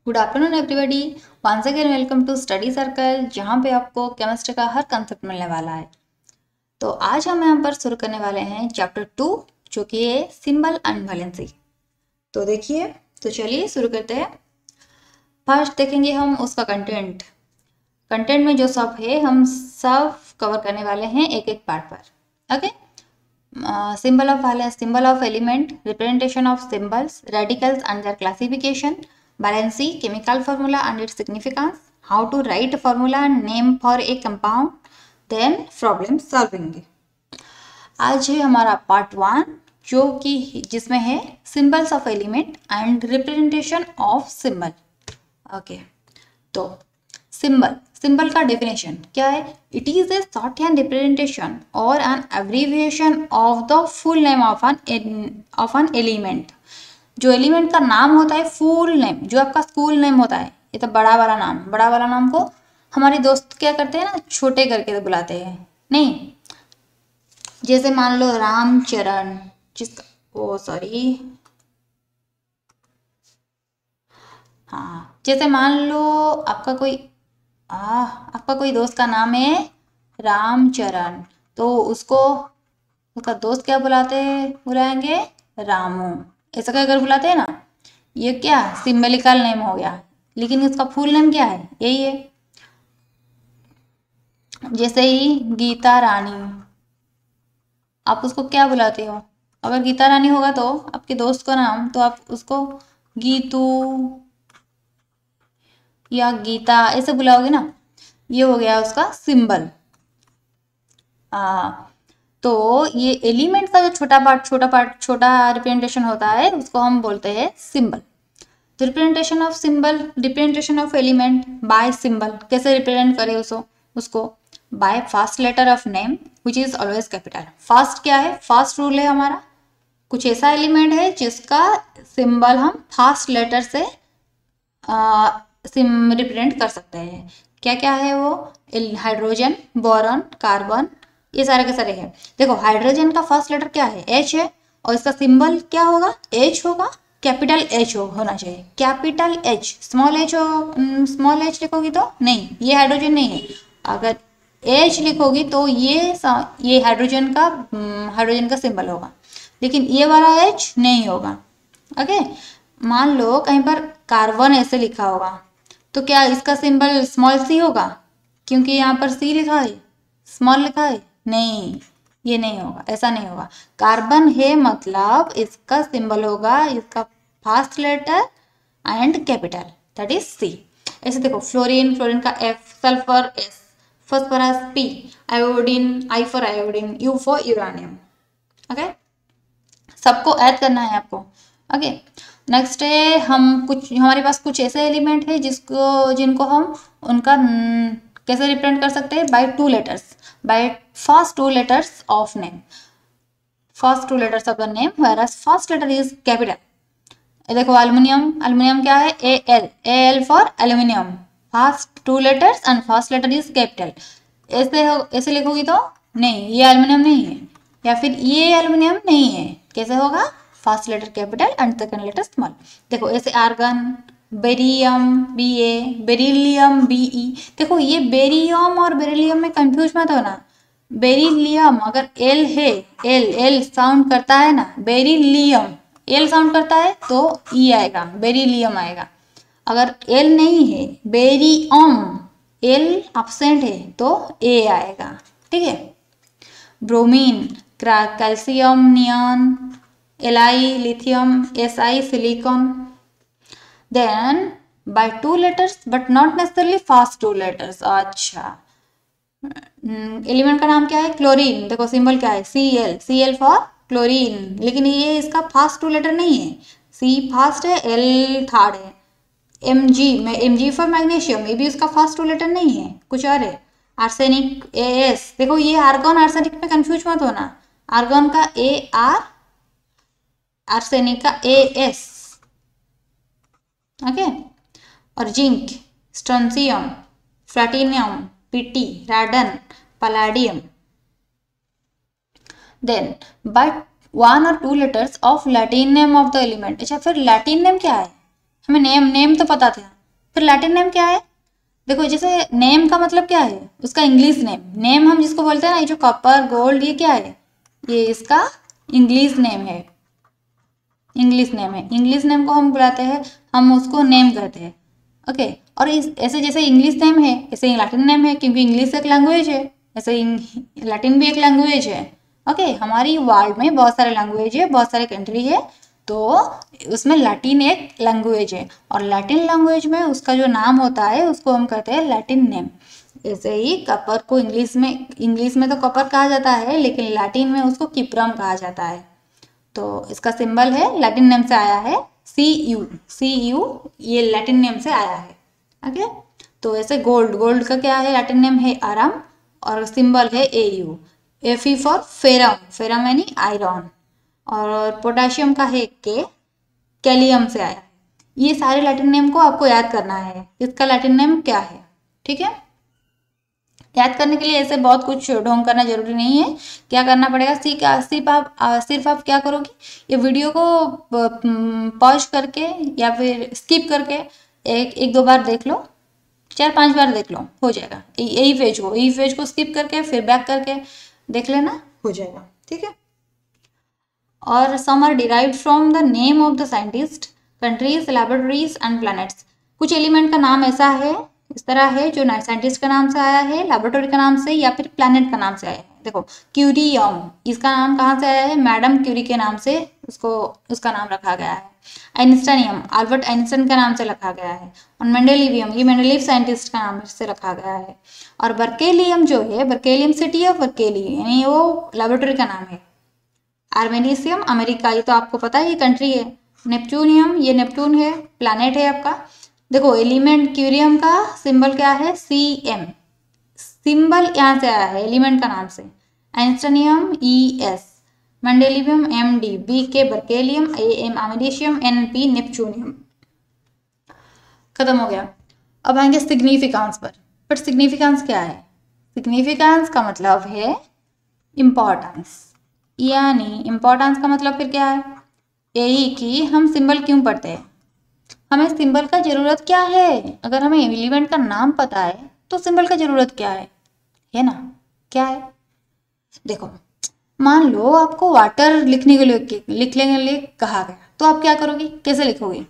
Good afternoon everybody, once again welcome to study circle, जहाँ पे आपको केमिस्ट्री का हर कंसेप्ट मिलने वाला है। तो आज हम यहाँ पर शुरू करने वाले हैं चैप्टर 2, जो कि है सिंबल एंड वैलेंसी। तो देखिए, तो चलिए शुरू करते हैं। फर्स्ट देखेंगे हम उसका कंटेंट में जो सब है हम सब कवर करने वाले हैं एक एक पार्ट पर। Okay, symbol of element, representation of symbols, radicals and their classification, valency, chemical formula and its significance, how to write formula and name for a compound, then problem solving। आज है हमारा part 1, जो कि जिसमें है symbols of element and representation of symbol। Okay, तो symbol का definition क्या है? It is a shorthand representation और an abbreviation of the full name of an element. जो एलिमेंट का नाम होता है, फुल नेम, जो आपका स्कूल नेम होता है, ये तो बड़ा वाला नाम को हमारे दोस्त क्या करते हैं ना, छोटे करके बुलाते हैं। नहीं, जैसे मान लो रामचरण, जैसे मान लो आपका कोई दोस्त का नाम है रामचरण, तो उसका दोस्त क्या बुलाएंगे? रामू। ऐसा क्या कर बुलाते हैं ना, ये क्या सिंबलिकल नेम हो गया, लेकिन इसका फुल नेम क्या है? यही है। जैसे ही गीता रानी, आप उसको क्या बुलाते हो? अगर गीता रानी होगा तो आपके दोस्त का नाम, तो आप उसको गीतू या गीता ऐसे बुलाओगे ना। ये हो गया उसका सिंबल। तो ये एलिमेंट का जो छोटा रिप्रेजेंटेशन होता है, उसको हम बोलते हैं symbol. Representation of element by symbol. कैसे रिप्रेजेंट करें उसको? By first letter of name which is always capital. First क्या है? फर्स्ट रूल है हमारा, कुछ ऐसा एलिमेंट है जिसका सिंबल हम फर्स्ट लेटर से रिप्रेजेंट कर सकते हैं। क्या क्या है वो? हाइड्रोजन, बोरॉन, कार्बन, ये सारे के सारे हैं। देखो, हाइड्रोजन का फर्स्ट लेटर क्या है? H है, और इसका सिंबल क्या होगा? H होगा। कैपिटल H होना चाहिए, कैपिटल H। स्मॉल H लिखोगी तो नहीं, ये हाइड्रोजन नहीं है। अगर H लिखोगी तो ये हाइड्रोजन का सिंबल होगा, लेकिन ये वाला H नहीं होगा। ओके, मान लो कहीं पर कार्बन ऐसे लिखा होगा, तो क्या इसका सिंबल स्मॉल c होगा? क्योंकि यहाँ पर C लिखा है, स्मॉल लिखा है। नहीं, ये नहीं होगा, ऐसा नहीं होगा। कार्बन है मतलब इसका सिंबल होगा इसका first letter and capital, that is C। ऐसे देखो, फ्लोरीन का F, sulphur S, phosphorus P, iodine I for iodine, U for uranium. Okay, सबको ऐड करना है आपको। ओके, नेक्स्ट है हमारे पास कुछ ऐसे एलिमेंट है जिनको हम उनका कैसे रिप्रेजेंट कर सकते हैं? By two letters, by first two letters of name, first two letters of the name, whereas first letter is capital. देखो, एल्युमिनियम क्या है? AL for aluminium, first two letters and first letter is capital. ऐसे लिखोगी तो नहीं, ये aluminium नहीं है, या फिर ये एल्युमिनियम नहीं है। कैसे होगा? First letter capital and second letter small. देखो, ऐसे argon, barium BA, beryllium BE। देखो, ये बेरियम और बेरिलियम में कंफ्यूज मत होना। बेरिलियम अगर L है, L साउंड करता है ना, बेरिलियम L साउंड करता है तो E आएगा, बेरिलियम आएगा। अगर L नहीं है, बेरियम, L एब्सेंट है तो A आएगा। ठीक है। Bromine, calcium, neon, Li lithium, Si silicon। Then by two letters but not necessarily first two letters। अच्छा, एलिमेंट का नाम क्या है? क्लोरीन। देखो, सिंबल क्या है? Cl फॉर क्लोरीन, लेकिन ये इसका फर्स्ट टू लेटर नहीं है। C फर्स्ट है, L थर्ड है। Mg फॉर मैग्नीशियम, ये भी उसका फर्स्ट टू लेटर नहीं है, कुछ और है। Arsenic, As। देखो, ये आर्गन आर्सेनिक में कंफ्यूज मत होना। आर्गन का AR, आर्सेनिक का AS। ओके, और zinc, strontium, platinum, Pt, radon, palladium. Then by one और two letters of Latin name of the element. अच्छा, फिर लैटिन नेम क्या है? हमें नेम तो पता था, फिर लैटिन नेम क्या है? देखो जैसे नेम का मतलब क्या है, उसका इंग्लिश नेम, नेम हम जिसको बोलते हैं ना, ये जो कॉपर गोल्ड ये क्या है, ये इसका इंग्लिश नेम है, इंग्लिश नेम है। इंग्लिश नेम को हम बुलाते हैं, हम उसको नेम कहते हैं। ओके, और इस ऐसे जैसे इंग्लिश नेम है ऐसे लैटिन नेम है, क्योंकि इंग्लिश एक लैंग्वेज है, ऐसे लैटिन भी एक लैंग्वेज है। ओके, हमारी वर्ल्ड में बहुत सारे लैंग्वेज है, बहुत सारे कंट्री है, तो उसमें लैटिन एक लैंग्वेज है, और लैटिन लैंग्वेज में उसका जो नाम होता है उसको हम कहते हैं लैटिन नेम। ऐसे ही कपर को इंग्लिश में तो कपर कहा जाता है, लेकिन लैटिन में उसको किप्रम कहा जाता है। तो इसका सिंबल है, लैटिन नेम से आया है, Cu। Cu ये लैटिन नेम से आया है। ओके, तो ऐसे गोल्ड का क्या है, लैटिन नेम है आराम, और सिंबल है Au। Fe for ferrum, ferrum यानी आयरन, और पोटाशियम का है के, कैलियम से आया है। ये सारे लैटिन नेम को आपको याद करना है, इसका लैटिन नेम क्या है। ठीक है, याद करने के लिए ऐसे बहुत कुछ ढोंग करना जरूरी नहीं है। क्या करना पड़ेगा, सिर्फ आप क्या करोगे, ये वीडियो को पॉज करके या फिर स्किप करके एक दो बार देख लो, 4-5 बार देख लो, हो जाएगा। यही पेज को स्किप करके फिर बैक करके देख लेना, हो जाएगा। ठीक है, और some are derived from the name of the scientist, countries, laboratories and planets. कुछ एलिमेंट का नाम ऐसा है, इस तरह है, जो साइंटिस्ट का नाम से आया है, लैबोरेटरी का नाम से, या फिर प्लैनेट का नाम से आया है। देखो क्यूरियम, इसका नाम कहाँ से आया है, मैडम क्यूरी के नाम से उसका नाम रखा गया है। आइंस्टाइनियम, अल्बर्ट आइंस्टाइन के नाम से रखा गया है। और मेंडेलिवियम, ये मेंडेलीव साइंटिस्ट का नाम से रखा गया है। और बर्केलियम जो है, बर्केलियम सिटी ऑफ बर्केली, यानी वो लैबोरेटरी का नाम है। आर्मेनिसियम, अमेरिका, ये तो आपको पता है, ये कंट्री है। नेपट्यूनियम, ये नेपट्यून है, प्लैनेट है आपका। देखो एलिमेंट क्यूरियम का सिंबल क्या है, Cm, सिंबल यहाँ से आया है एलिमेंट का नाम से। आइंस्टानियम Es, मेंडेलिवियम Md, Bk berkelium, Am americium, Np neptunium. खत्म हो गया। अब आएंगे सिग्निफिकेंस पर। बट सिग्निफिकेंस क्या है, सिग्निफिकेंस का मतलब है इम्पोर्टेंस, यानी इम्पोर्टेंस का मतलब फिर क्या है, यही कि हम सिंबल क्यों पढ़ते हैं, हमें सिंबल का जरूरत क्या है। अगर हमें एलिमेंट का नाम पता है तो सिंबल का जरूरत क्या है ना, क्या है। देखो मान लो आपको वाटर लिखने के लिए कहा गया, तो आप क्या करोगे, कैसे लिखोगे,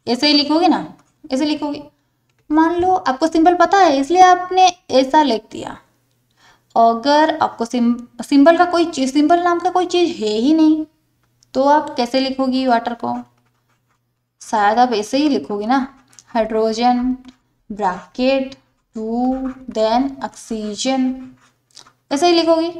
ऐसे ही लिखोगे ना, ऐसे लिखोगे। मान लो आपको सिंबल पता है इसलिए आपने ऐसा लिख दिया। अगर आपको सिंबल का कोई चीज, सिंबल नाम का कोई चीज है ही नहीं, तो आप कैसे लिखोगी वाटर को, शायद आप ऐसे ही लिखोगे ना, हाइड्रोजन ब्रैकेट 2 देन ऑक्सीजन, ऐसे ही लिखोगी।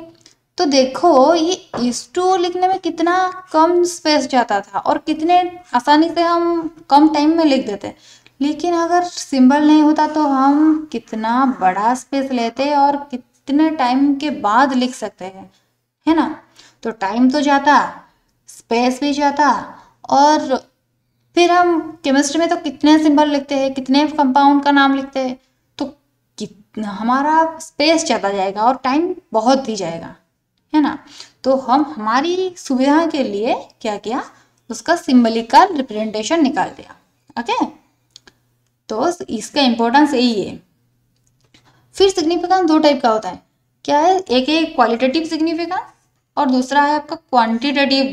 तो देखो ये H2O लिखने में कितना कम स्पेस जाता था, और कितने आसानी से हम कम टाइम में लिख देते। लेकिन अगर सिंबल नहीं होता तो हम कितना बड़ा स्पेस लेते और कितने टाइम के बाद लिख सकते हैं, है ना। तो टाइम तो जाता, स्पेस भी जाता, और फिर हम केमिस्ट्री में तो कितने सिंबल लिखते हैं, कितने कंपाउंड का नाम लिखते हैं, तो कितना हमारा स्पेस चला जाएगा और टाइम बहुत ही जाएगा, है ना। तो हम हमारी सुविधा के लिए क्या किया, उसका सिंबलिकल रिप्रेजेंटेशन निकाल दिया। ओके, तो इसका इंपॉर्टेंस यही है। फिर सिग्निफिकेंस दो टाइप का होता है, क्या है, एक है क्वालिटेटिव सिग्निफिकेंस और दूसरा है आपका क्वांटिटेटिव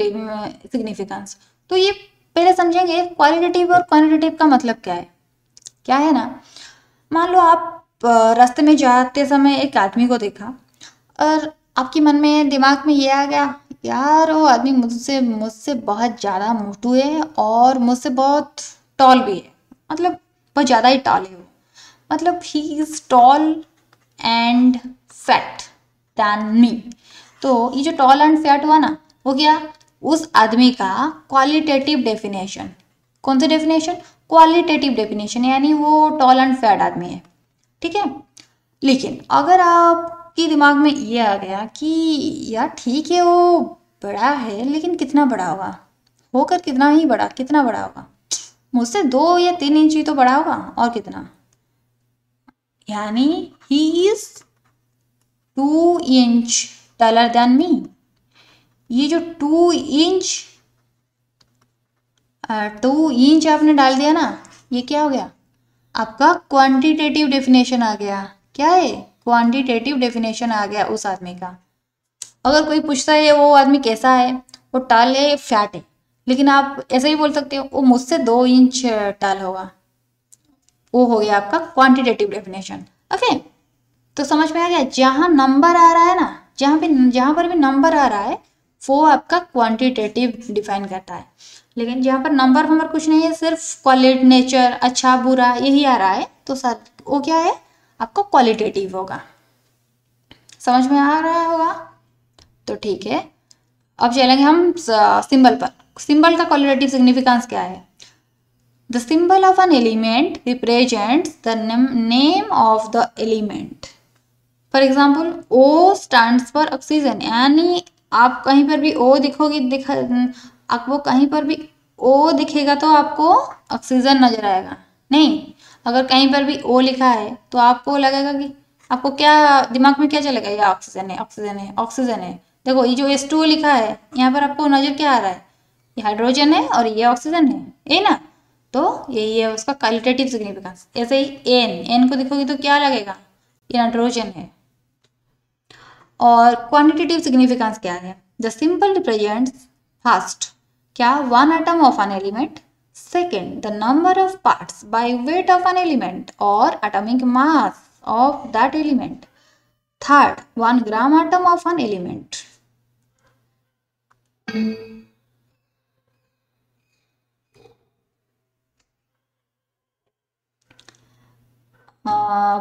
सिग्निफिकेंस। तो ये पहले समझेंगे क्वालिटेटिव और क्वांटिटेटिव का मतलब क्या है ना। मान लो आप रास्ते में जाते समय एक आदमी को देखा, और आपके मन में दिमाग में ये आ गया, यार वो आदमी मुझसे बहुत ज़्यादा मोटू है और मुझसे बहुत टॉल भी है, मतलब बहुत ज़्यादा ही टॉल है वो, मतलब he is tall and fat than me. तो ये जो टॉल एंड फैट हुआ ना, वो क्या, उस आदमी का क्वालिटेटिव डेफिनेशन। कौन सी डेफिनेशन, क्वालिटेटिव डेफिनेशन, यानी वो टॉल एंड फैट आदमी है। ठीक है, लेकिन अगर आपके दिमाग में ये आ गया कि यार ठीक है वो बड़ा है, लेकिन कितना बड़ा होगा, होकर कितना ही बड़ा, कितना बड़ा होगा, मुझसे 2 या 3 इंच ही तो बड़ा होगा, और कितना, यानी he is 2 inch taller than me। ये जो 2 इंच आपने डाल दिया ना, ये क्या हो गया, आपका क्वांटिटेटिव डेफिनेशन आ गया। क्या है? क्वांटिटेटिव डेफिनेशन आ गया उस आदमी का। अगर कोई पूछता है वो आदमी कैसा है, वो टाल है फैट है, लेकिन आप ऐसे ही बोल सकते हो वो मुझसे 2 इंच टाल होगा, वो हो गया आपका क्वांटिटेटिव डेफिनेशन। ओके, तो समझ में आ गया। जहां नंबर आ रहा है ना, जहां पर भी नंबर आ रहा है वो आपका क्वांटिटेटिव डिफाइन करता है। लेकिन जहां पर नंबर नंबर कुछ नहीं है, सिर्फ क्वालिटी, नेचर, अच्छा बुरा यही आ रहा है, तो सर वो क्या है? आपका क्वालिटेटिव होगा। समझ में आ रहा होगा? तो ठीक है, अब चलेंगे हम सिंबल पर। सिंबल का क्वालिटेटिव सिग्निफिकेंस क्या है? The symbol of an element represents the name of the element. For example O stands for oxygen, यानी आप कहीं पर भी ओ आपको कहीं पर भी ओ दिखेगा तो आपको ऑक्सीजन नजर आएगा। नहीं, अगर कहीं पर भी ओ लिखा है तो आपको लगेगा कि आपको क्या दिमाग में क्या चलेगा? ये ऑक्सीजन है, ऑक्सीजन है, ऑक्सीजन है। देखो ये जो H2O लिखा है यहाँ पर आपको नजर क्या आ रहा है? ये हाइड्रोजन है और ये ऑक्सीजन है, ये ना। तो यही है उसका क्वालिटेटिव सिग्निफिकेंस। ऐसे ही एन को देखोगे तो क्या लगेगा? ये नाइट्रोजन है। और क्वांटिटेटिव सिग्निफिकेंस क्या है? द सिंबल रिप्रेजेंट्स फर्स्ट क्या? One atom of an element. Second, the number of parts by weight of an element और atomic mass of that element. Third, 1 gram atom of an element.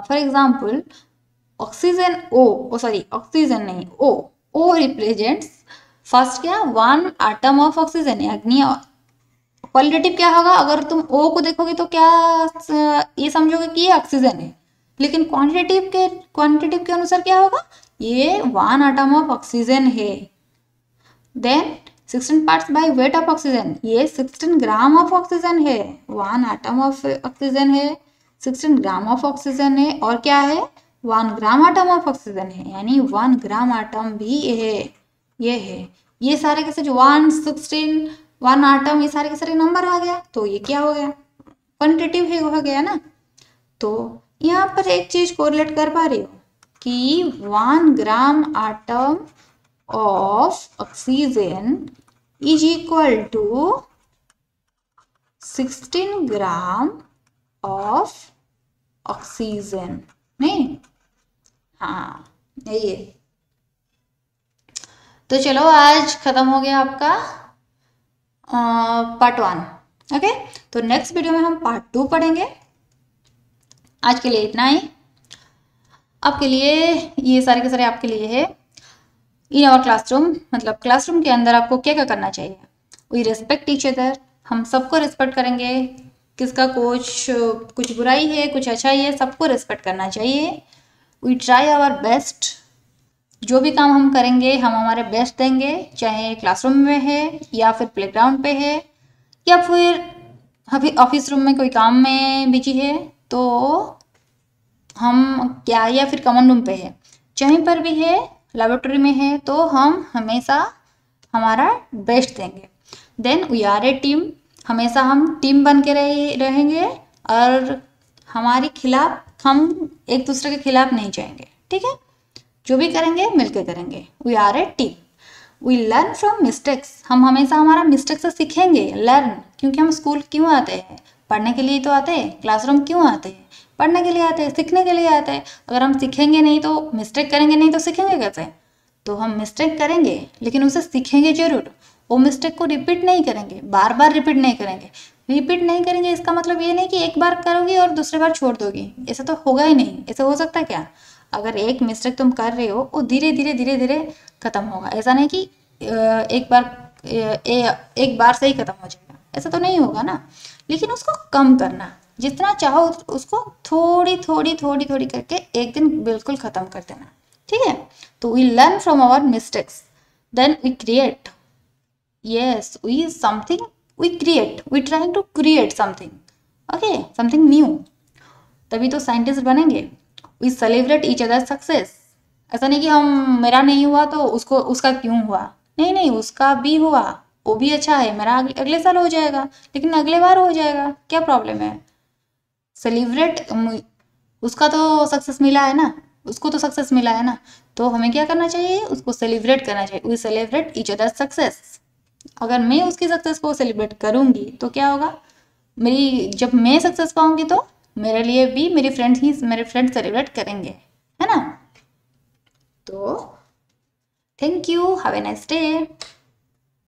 For example, oxygen oxygen नहीं, O represents first क्या? 1 atom of oxygen, यानी qualitative क्या होगा? अगर तुम ओ को देखोगे तो क्या ये समझोगे कि ये ऑक्सीजन है, लेकिन क्वांटिटेटिव के अनुसार क्या होगा? ये 1 atom ऑफ ऑक्सीजन है। Then 16 parts by weight of oxygen, ये 16 ग्राम ऑफ ऑक्सीजन है। 1 atom ऑफ ऑक्सीजन है, 16 ग्राम ऑफ ऑक्सीजन है, और क्या है? 1 ग्राम atom ऑफ ऑक्सीजन है, यानी 1 ग्राम atom भी है। ये है, ये सारे कैसे जो 1, 16, 1 atom, ये सारे के सारे नंबर आ गया, तो ये क्या हो गया? क्वांटिटेटिव है, हो गया ना। तो यहाँ पर एक चीज कोरिलेट कर पा रही हो कि 1 gram atom of oxygen is equal to 16 gram of oxygen, नहीं? हाँ, यही है। तो चलो आज खत्म हो गया आपका पार्ट 1। ओके, तो नेक्स्ट वीडियो में हम पार्ट 2 पढ़ेंगे। आज के लिए इतना ही। आपके लिए ये सारे के सारे आपके लिए है। इन आवर क्लासरूम, मतलब क्लासरूम के अंदर आपको क्या क्या करना चाहिए? वी रिस्पेक्ट ईच अदर, हम सबको रिस्पेक्ट करेंगे। किसका कुछ बुराई है, कुछ अच्छाई है, सबको रिस्पेक्ट करना चाहिए। वी ट्राई आवर बेस्ट, जो भी काम हम करेंगे हम हमारे बेस्ट देंगे, चाहे क्लासरूम में है या फिर प्लेग्राउंड पे है या फिर अभी ऑफिस रूम में कोई काम में बिजी है तो हम क्या, या फिर कॉमन रूम पे है, कहीं पर भी है, लेबोरेटरी में है, तो हम हमेशा हमारा बेस्ट देंगे। Then we are a team, हमेशा हम टीम बन के रहेंगे और हमारे खिलाफ, हम एक दूसरे के खिलाफ नहीं जाएंगे। ठीक है, जो भी करेंगे मिलकर करेंगे। We are a team. We learn from mistakes, हम हमेशा हमारा मिस्टेक से सीखेंगे। लर्न, क्योंकि हम स्कूल क्यों आते हैं? पढ़ने के लिए तो आते हैं। क्लासरूम क्यों आते हैं? पढ़ने के लिए आते हैं, सीखने के लिए आते हैं। अगर हम सीखेंगे नहीं तो, मिस्टेक करेंगे नहीं तो सीखेंगे कैसे? तो हम मिस्टेक करेंगे लेकिन उसे सीखेंगे जरूर। वो मिस्टेक को रिपीट नहीं करेंगे, बार बार रिपीट नहीं करेंगे। रिपीट नहीं करेंगे इसका मतलब ये नहीं कि एक बार करोगी और दूसरी बार छोड़ दोगी, ऐसा तो होगा ही नहीं। ऐसा हो सकता है क्या? अगर एक मिस्टेक तुम कर रहे हो वो धीरे धीरे खत्म होगा। ऐसा नहीं कि एक बार से ही खत्म हो जाएगा, ऐसा तो नहीं होगा ना। लेकिन उसको कम करना, जितना चाहो उसको थोड़ी करके एक दिन बिल्कुल खत्म कर देना। ठीक है, तो we learn from our mistakes, then we create. Yes, we trying to create something, okay, something new, तभी तो साइंटिस्ट बनेंगे। We celebrate each other success. ऐसा नहीं कि हम, मेरा नहीं हुआ तो उसका क्यों हुआ, नहीं, उसका भी हुआ, वो भी अच्छा है, मेरा अगले साल हो जाएगा, लेकिन अगले बार हो जाएगा, क्या प्रॉब्लम है? सेलिब्रेट, उसका तो सक्सेस मिला है ना, उसको तो सक्सेस मिला है ना, तो हमें क्या करना चाहिए, उसको सेलिब्रेट करना चाहिए। We celebrate each other success. अगर मैं उसकी सक्सेस को सेलिब्रेट करूंगी तो क्या होगा, मेरी जब मैं सक्सेस पाऊंगी तो मेरे लिए भी मेरे फ्रेंड सेलिब्रेट करेंगे, है ना। तो thank you, have a nice day.